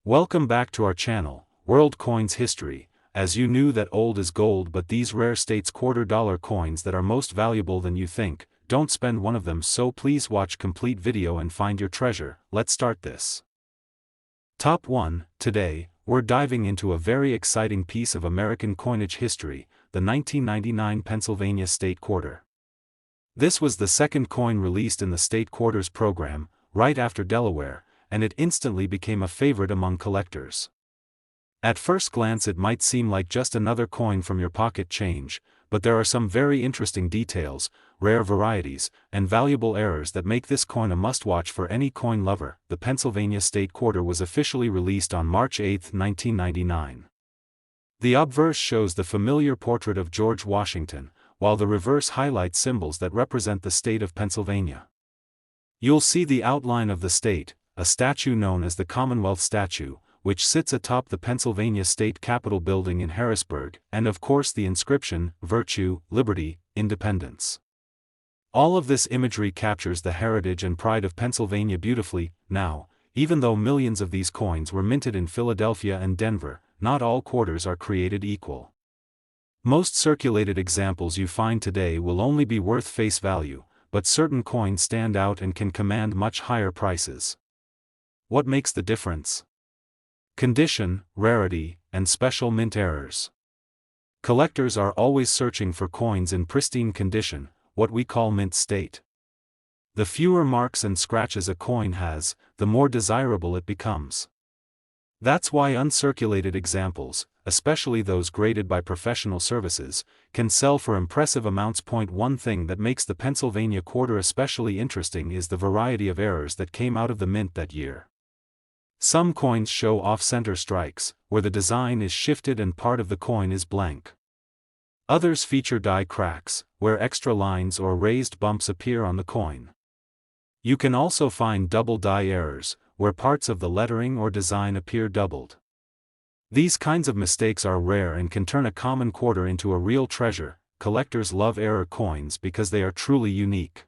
Welcome back to our channel, World Coins History. As you knew that old is gold, but these rare states $quarter coins that are most valuable than you think, don't spend one of them, so please watch complete video and find your treasure. Let's start this. Top 1. Today, we're diving into a very exciting piece of American coinage history, the 1999 Pennsylvania State Quarter. This was the second coin released in the State Quarters program, right after Delaware, and it instantly became a favorite among collectors. At first glance it might seem like just another coin from your pocket change, but there are some very interesting details, rare varieties, and valuable errors that make this coin a must-watch for any coin lover. The Pennsylvania State Quarter was officially released on March 8, 1999. The obverse shows the familiar portrait of George Washington, while the reverse highlights symbols that represent the state of Pennsylvania. You'll see the outline of the state, a statue known as the Commonwealth Statue, which sits atop the Pennsylvania State Capitol building in Harrisburg, and of course the inscription, Virtue, Liberty, Independence. All of this imagery captures the heritage and pride of Pennsylvania beautifully. Now, even though millions of these coins were minted in Philadelphia and Denver, not all quarters are created equal. Most circulated examples you find today will only be worth face value, but certain coins stand out and can command much higher prices. What makes the difference? Condition, rarity, and special mint errors. Collectors are always searching for coins in pristine condition, what we call mint state. The fewer marks and scratches a coin has, the more desirable it becomes. That's why uncirculated examples, especially those graded by professional services, can sell for impressive amounts. One thing that makes the Pennsylvania Quarter especially interesting is the variety of errors that came out of the mint that year. Some coins show off-center strikes, where the design is shifted and part of the coin is blank. Others feature die cracks, where extra lines or raised bumps appear on the coin. You can also find double die errors, where parts of the lettering or design appear doubled. These kinds of mistakes are rare and can turn a common quarter into a real treasure. Collectors love error coins because they are truly unique.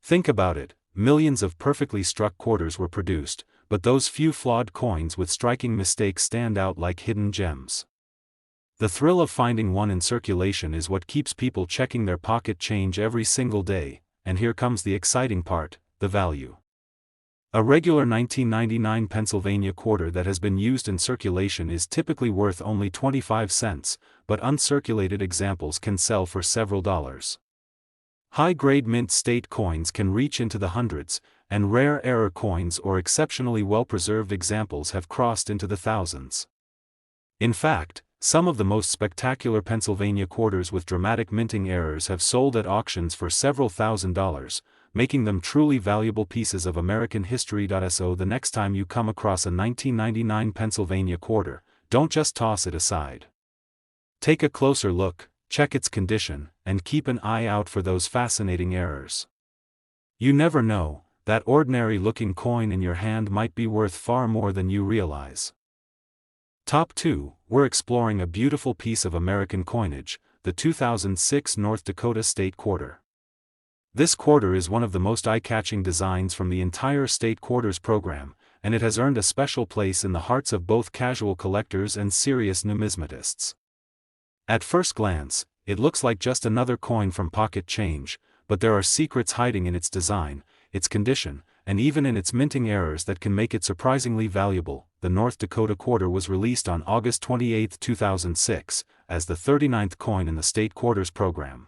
Think about it, millions of perfectly struck quarters were produced, but those few flawed coins with striking mistakes stand out like hidden gems. The thrill of finding one in circulation is what keeps people checking their pocket change every single day, and here comes the exciting part, the value. A regular 1999 Pennsylvania quarter that has been used in circulation is typically worth only 25 cents, but uncirculated examples can sell for several dollars. High-grade mint state coins can reach into the hundreds, and rare error coins or exceptionally well-preserved examples have crossed into the thousands. In fact, some of the most spectacular Pennsylvania quarters with dramatic minting errors have sold at auctions for several $1,000s, making them truly valuable pieces of American history. So the next time you come across a 1999 Pennsylvania quarter, don't just toss it aside. Take a closer look, check its condition, and keep an eye out for those fascinating errors. You never know, that ordinary-looking coin in your hand might be worth far more than you realize. Top 2, we're exploring a beautiful piece of American coinage, the 2006 North Dakota State Quarter. This quarter is one of the most eye-catching designs from the entire State Quarters program, and it has earned a special place in the hearts of both casual collectors and serious numismatists. At first glance, it looks like just another coin from pocket change, but there are secrets hiding in its design, its condition, and even in its minting errors that can make it surprisingly valuable. The North Dakota Quarter was released on August 28, 2006, as the 39th coin in the State Quarters program.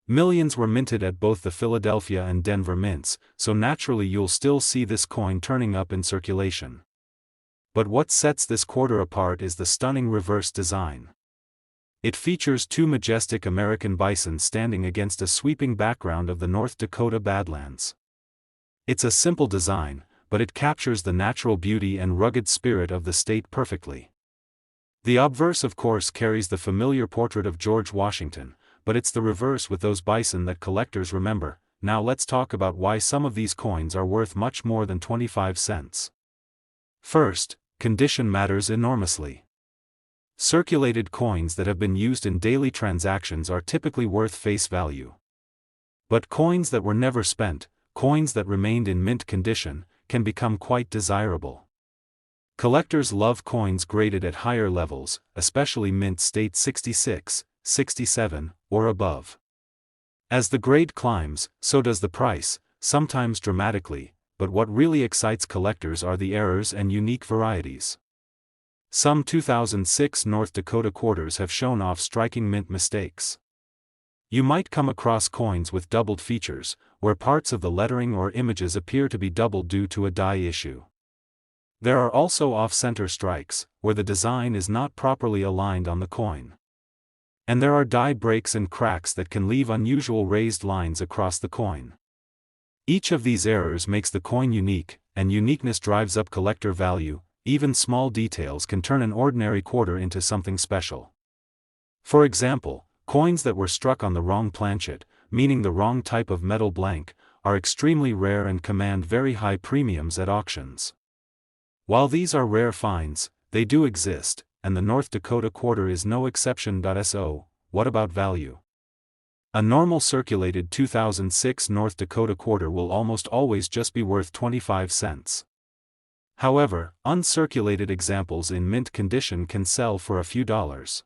Millions were minted at both the Philadelphia and Denver mints, so naturally you'll still see this coin turning up in circulation. But what sets this quarter apart is the stunning reverse design. It features two majestic American bison standing against a sweeping background of the North Dakota Badlands. It's a simple design, but it captures the natural beauty and rugged spirit of the state perfectly. The obverse of course carries the familiar portrait of George Washington, but it's the reverse with those bison that collectors remember. Now let's talk about why some of these coins are worth much more than 25 cents. First, condition matters enormously. Circulated coins that have been used in daily transactions are typically worth face value. But coins that were never spent, coins that remained in mint condition, can become quite desirable. Collectors love coins graded at higher levels, especially mint state 66, 67, or above. As the grade climbs, so does the price, sometimes dramatically, but what really excites collectors are the errors and unique varieties. Some 2006 North Dakota quarters have shown off striking mint mistakes. You might come across coins with doubled features, where parts of the lettering or images appear to be doubled due to a die issue. There are also off-center strikes, where the design is not properly aligned on the coin. And there are die breaks and cracks that can leave unusual raised lines across the coin. Each of these errors makes the coin unique, and uniqueness drives up collector value. Even small details can turn an ordinary quarter into something special. For example, coins that were struck on the wrong planchet, meaning the wrong type of metal blank, are extremely rare and command very high premiums at auctions. While these are rare finds, they do exist, and the North Dakota quarter is no exception. So, what about value? A normal circulated 2006 North Dakota quarter will almost always just be worth 25 cents. However, uncirculated examples in mint condition can sell for a few dollars.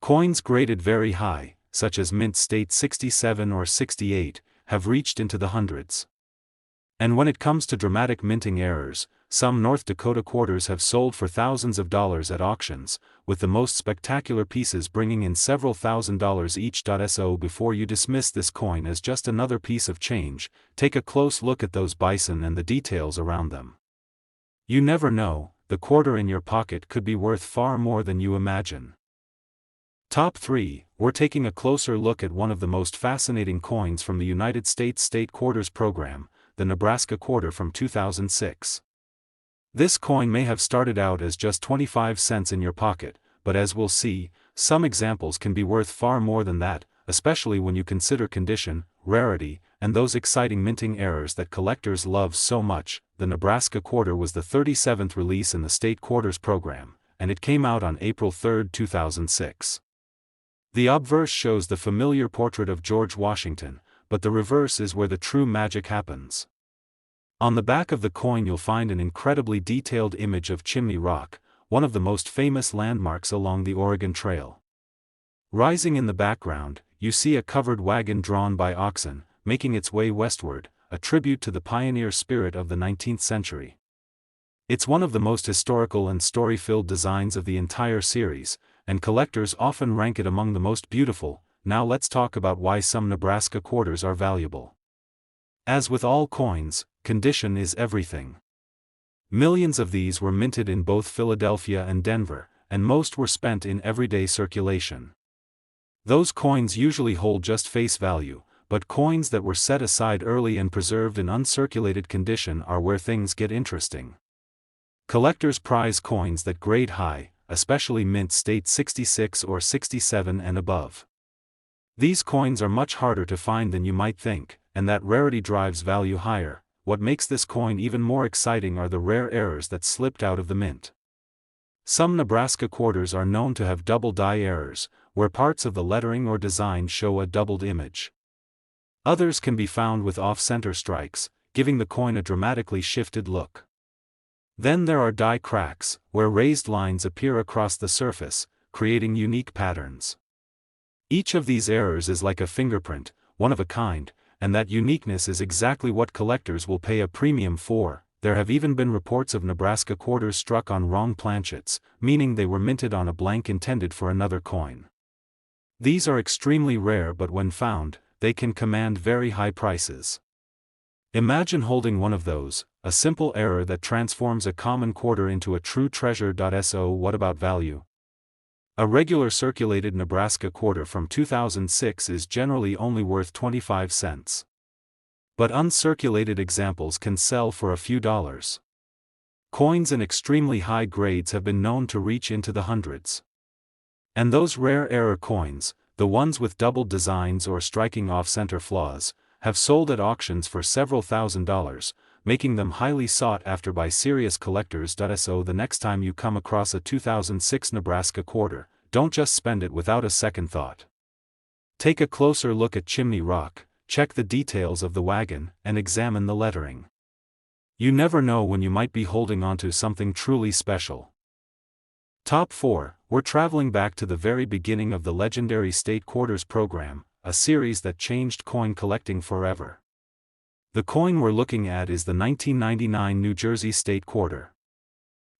Coins graded very high, such as mint state 67 or 68, have reached into the hundreds. And when it comes to dramatic minting errors, some North Dakota quarters have sold for thousands of dollars at auctions, with the most spectacular pieces bringing in several $1,000s each. So before you dismiss this coin as just another piece of change, take a close look at those bison and the details around them. You never know, the quarter in your pocket could be worth far more than you imagine. Top 3, we're taking a closer look at one of the most fascinating coins from the United States State Quarters program, the Nebraska quarter from 2006. This coin may have started out as just 25 cents in your pocket, but as we'll see, some examples can be worth far more than that, especially when you consider condition, rarity, and those exciting minting errors that collectors love so much. The Nebraska quarter was the 37th release in the State Quarters program, and it came out on April 3, 2006. The obverse shows the familiar portrait of George Washington, but the reverse is where the true magic happens. On the back of the coin you'll find an incredibly detailed image of Chimney Rock, one of the most famous landmarks along the Oregon Trail. Rising in the background, you see a covered wagon drawn by oxen, making its way westward, a tribute to the pioneer spirit of the 19th century. It's one of the most historical and story-filled designs of the entire series, and collectors often rank it among the most beautiful. Now let's talk about why some Nebraska quarters are valuable. As with all coins, condition is everything. Millions of these were minted in both Philadelphia and Denver, and most were spent in everyday circulation. Those coins usually hold just face value, but coins that were set aside early and preserved in uncirculated condition are where things get interesting. Collectors prize coins that grade high, especially mint state 66 or 67 and above. These coins are much harder to find than you might think, and that rarity drives value higher. What makes this coin even more exciting are the rare errors that slipped out of the mint. Some Nebraska quarters are known to have double die errors, where parts of the lettering or design show a doubled image. Others can be found with off-center strikes, giving the coin a dramatically shifted look. Then there are die cracks, where raised lines appear across the surface, creating unique patterns. Each of these errors is like a fingerprint, one of a kind, and that uniqueness is exactly what collectors will pay a premium for. There have even been reports of Nebraska quarters struck on wrong planchets, meaning they were minted on a blank intended for another coin. These are extremely rare, but when found, they can command very high prices. Imagine holding one of those, a simple error that transforms a common quarter into a true treasure. So what about value? A regular circulated Nebraska quarter from 2006 is generally only worth 25 cents. But uncirculated examples can sell for a few dollars. Coins in extremely high grades have been known to reach into the hundreds. And those rare error coins, the ones with doubled designs or striking off-center flaws, have sold at auctions for several $1,000s, making them highly sought after by serious collectors. So the next time you come across a 2006 Nebraska quarter, don't just spend it without a second thought. Take a closer look at Chimney Rock, check the details of the wagon, and examine the lettering. You never know when you might be holding onto something truly special. Top 4, we're traveling back to the very beginning of the legendary State Quarters program, a series that changed coin collecting forever. The coin we're looking at is the 1999 New Jersey State Quarter.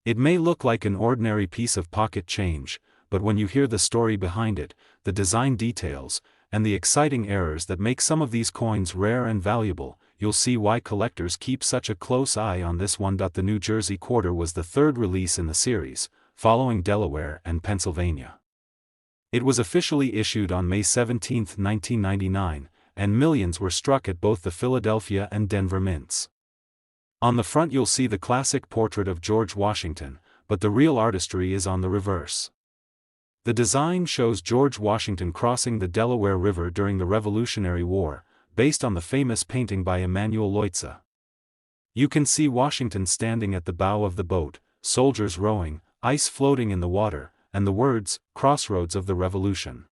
It may look like an ordinary piece of pocket change, but when you hear the story behind it, the design details, and the exciting errors that make some of these coins rare and valuable, you'll see why collectors keep such a close eye on this one. The New Jersey Quarter was the third release in the series, following Delaware and Pennsylvania. It was officially issued on May 17, 1999, and millions were struck at both the Philadelphia and Denver mints. On the front you'll see the classic portrait of George Washington, but the real artistry is on the reverse. The design shows George Washington crossing the Delaware River during the Revolutionary War, based on the famous painting by Emanuel Leutze. You can see Washington standing at the bow of the boat, soldiers rowing, ice floating in the water, and the words, "Crossroads of the Revolution."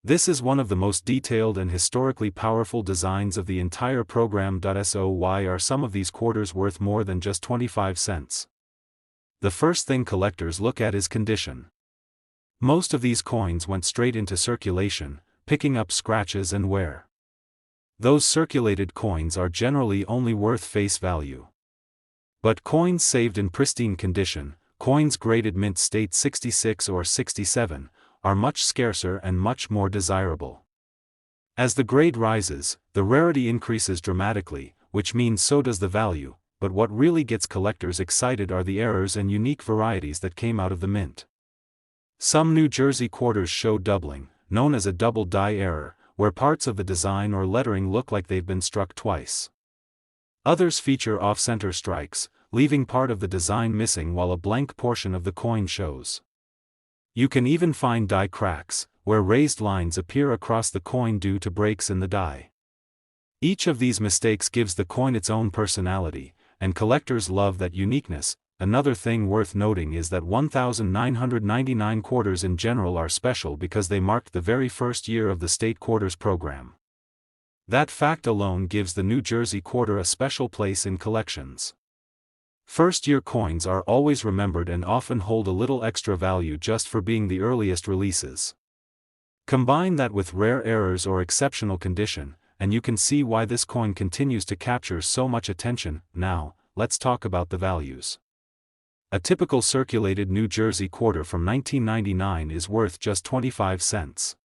This is one of the most detailed and historically powerful designs of the entire program. So why are some of these quarters worth more than just 25 cents? The first thing collectors look at is condition. Most of these coins went straight into circulation, picking up scratches and wear. Those circulated coins are generally only worth face value. But coins saved in pristine condition, coins graded mint state 66 or 67, are much scarcer and much more desirable. As the grade rises, the rarity increases dramatically, which means so does the value, but what really gets collectors excited are the errors and unique varieties that came out of the mint. Some New Jersey quarters show doubling, known as a double die error, where parts of the design or lettering look like they've been struck twice. Others feature off-center strikes, leaving part of the design missing while a blank portion of the coin shows. You can even find die cracks, where raised lines appear across the coin due to breaks in the die. Each of these mistakes gives the coin its own personality, and collectors love that uniqueness. Another thing worth noting is that 1999 quarters in general are special because they marked the very first year of the State Quarters program. That fact alone gives the New Jersey Quarter a special place in collections. First-year coins are always remembered and often hold a little extra value just for being the earliest releases. Combine that with rare errors or exceptional condition, and you can see why this coin continues to capture so much attention. Now, let's talk about the values. A typical circulated New Jersey quarter from 1999 is worth just 25 cents.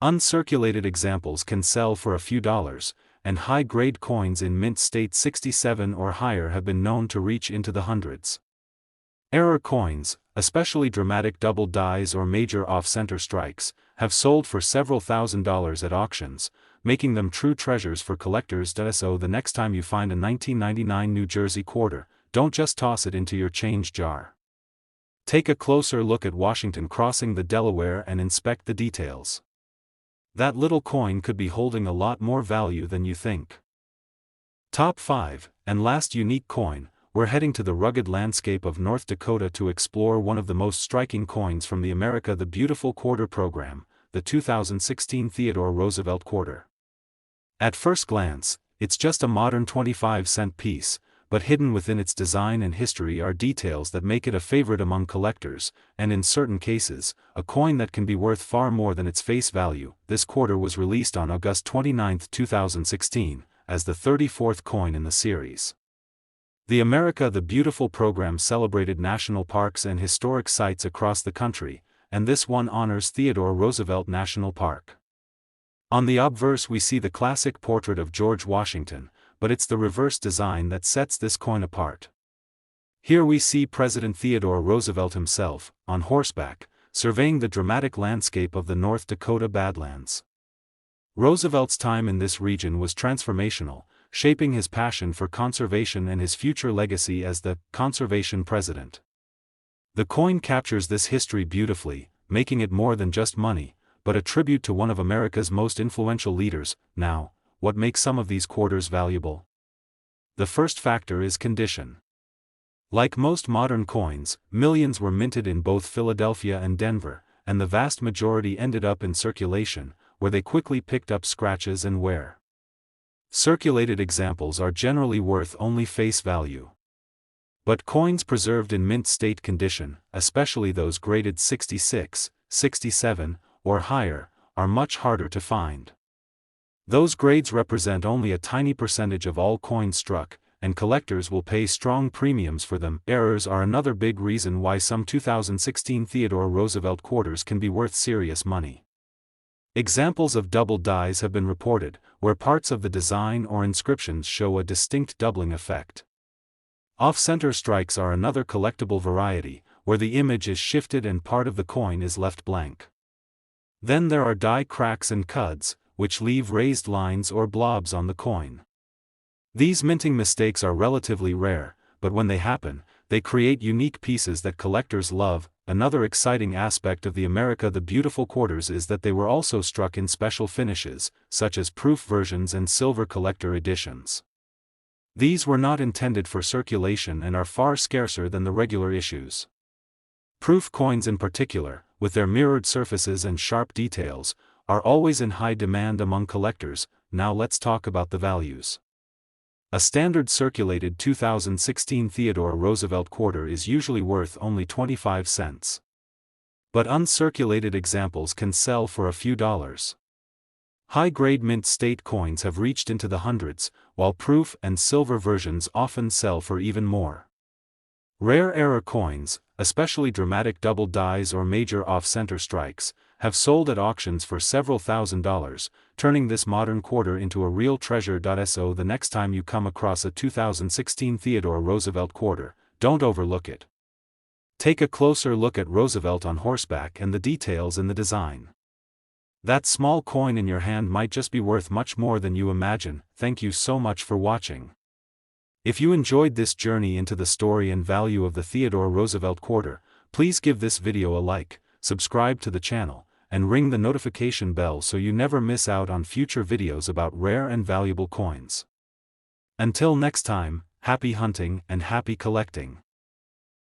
Uncirculated examples can sell for a few dollars, and high-grade coins in mint state 67 or higher have been known to reach into the hundreds. Error coins, especially dramatic double dies or major off-center strikes, have sold for several $1,000s at auctions, making them true treasures for collectors. So the next time you find a 1999 New Jersey quarter, don't just toss it into your change jar. Take a closer look at Washington crossing the Delaware and inspect the details. That little coin could be holding a lot more value than you think. Top 5, and last unique coin, we're heading to the rugged landscape of North Dakota to explore one of the most striking coins from the America the Beautiful Quarter program, the 2016 Theodore Roosevelt quarter. At first glance, it's just a modern 25-cent piece, but hidden within its design and history are details that make it a favorite among collectors, and in certain cases, a coin that can be worth far more than its face value. This quarter was released on August 29, 2016, as the 34th coin in the series. The America the Beautiful program celebrated national parks and historic sites across the country, and this one honors Theodore Roosevelt National Park. On the obverse we see the classic portrait of George Washington, but it's the reverse design that sets this coin apart. Here we see President Theodore Roosevelt himself, on horseback, surveying the dramatic landscape of the North Dakota Badlands. Roosevelt's time in this region was transformational, shaping his passion for conservation and his future legacy as the conservation president. The coin captures this history beautifully, making it more than just money, but a tribute to one of America's most influential leaders. Now, what makes some of these quarters valuable? The first factor is condition. Like most modern coins, millions were minted in both Philadelphia and Denver, and the vast majority ended up in circulation, where they quickly picked up scratches and wear. Circulated examples are generally worth only face value. But coins preserved in mint state condition, especially those graded 66, 67, or higher, are much harder to find. Those grades represent only a tiny percentage of all coins struck, and collectors will pay strong premiums for them. Errors are another big reason why some 2016 Theodore Roosevelt quarters can be worth serious money. Examples of doubled dies have been reported, where parts of the design or inscriptions show a distinct doubling effect. Off-center strikes are another collectible variety, where the image is shifted and part of the coin is left blank. Then there are die cracks and cuds, which leave raised lines or blobs on the coin. These minting mistakes are relatively rare, but when they happen, they create unique pieces that collectors love. Another exciting aspect of the America the Beautiful quarters is that they were also struck in special finishes, such as proof versions and silver collector editions. These were not intended for circulation and are far scarcer than the regular issues. Proof coins in particular, with their mirrored surfaces and sharp details, are always in high demand among collectors. Now let's talk about the values. A standard circulated 2016 Theodore Roosevelt quarter is usually worth only 25 cents. But uncirculated examples can sell for a few dollars. High-grade mint state coins have reached into the hundreds, while proof and silver versions often sell for even more. Rare error coins, especially dramatic double dies or major off-center strikes, have sold at auctions for several $1,000s, turning this modern quarter into a real treasure. So the next time you come across a 2016 Theodore Roosevelt quarter, don't overlook it. Take a closer look at Roosevelt on horseback and the details in the design. That small coin in your hand might just be worth much more than you imagine. Thank you so much for watching. If you enjoyed this journey into the story and value of the Theodore Roosevelt quarter, please give this video a like, subscribe to the channel, and ring the notification bell so you never miss out on future videos about rare and valuable coins. Until next time, happy hunting and happy collecting.